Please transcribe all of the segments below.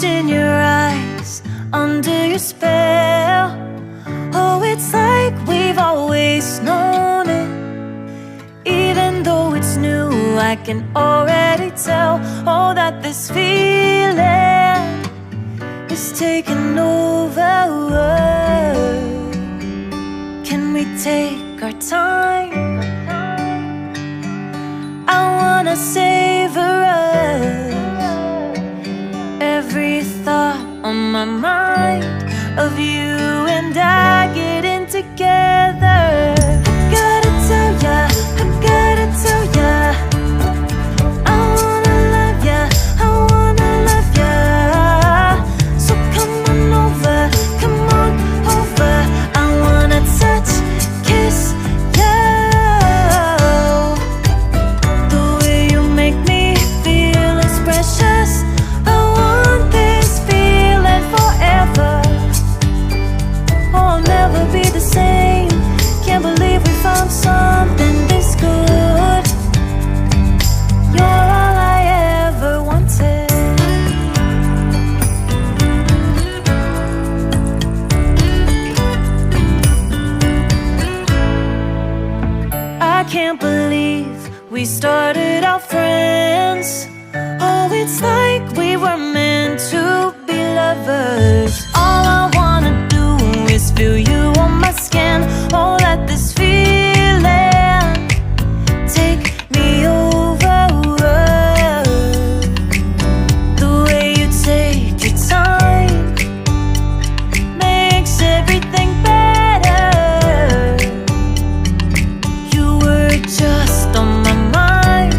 lost in your eyes, under your spell. Oh, it's like we've always known it. Even though it's new, I can already tell. Oh, that this feeling is taking over. Can we take our time? I wanna savor us. Every thought on my mind of you and I getting together. I gotta tell ya, I gotta tell ya, I wanna love ya, I wanna love ya. So come on over, come on over. I wanna touch, kiss ya. The way you make me feel is precious. I want this feeling forever. Oh, I'll never be the same. Can't believe we found something this good. You're all I ever wanted. I can't believe we started out friends. Oh, it's like we were meant to be lovers. All I wanna do is feel you on my skin. Oh, let this feeling take me over. The way you take your time makes everything better. You were just on my mind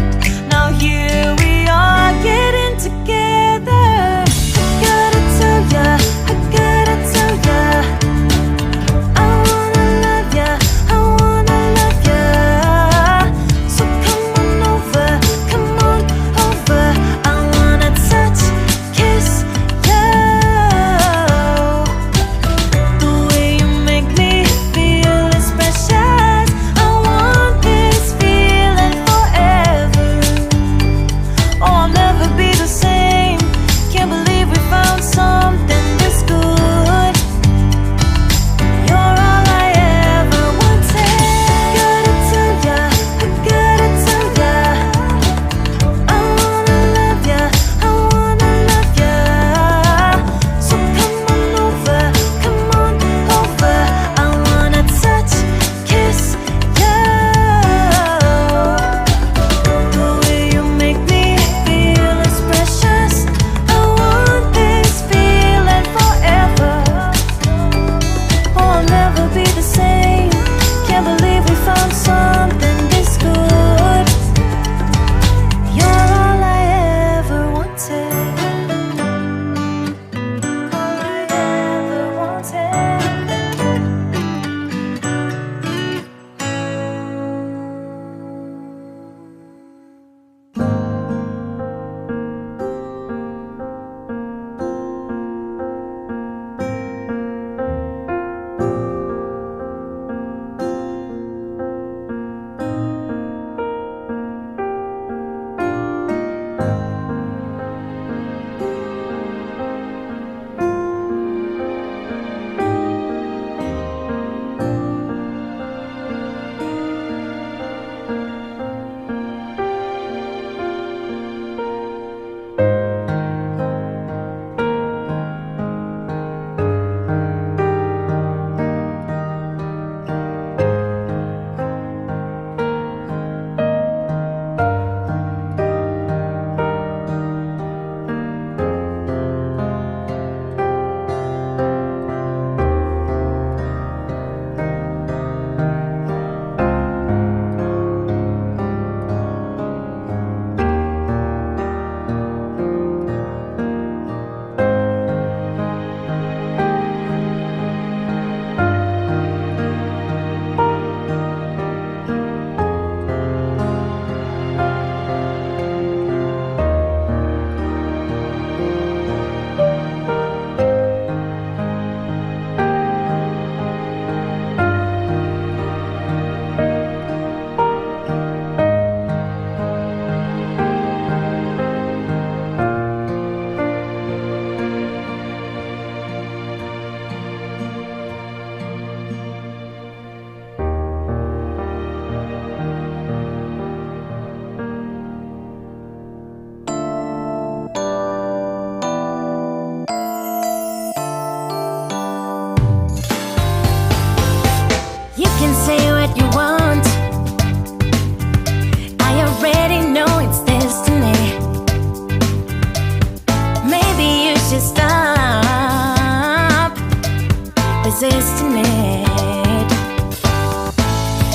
resisting it.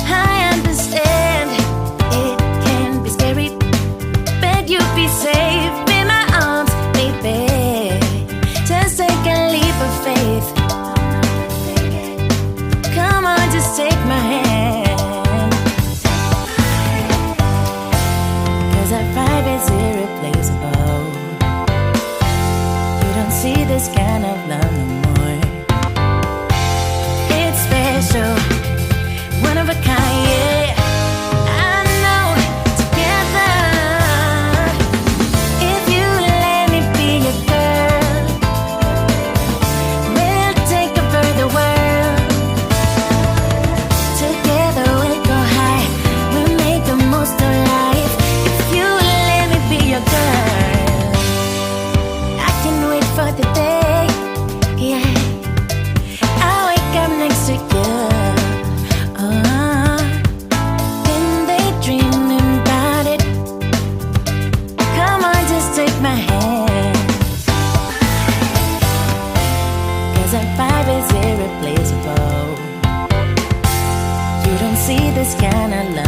I understand it can be scary, but you'd be safe in my arms, baby. Just take a leap of faith. Come on, just take my hand. 'Cause our vibe is irreplaceable. You don't see this kind of love no more. It's special, one of a kind, yeah. I know, together. If you let me be your girl, we'll take over the world. Together we'll go high, we'll make the most of life. If you let me be your girl, I can wait for the day, yeah. I'll wake up next to you, then daydreaming about it. Come on, just take my hand. 'Cause our vibe is irreplaceable. You don't see this kind of love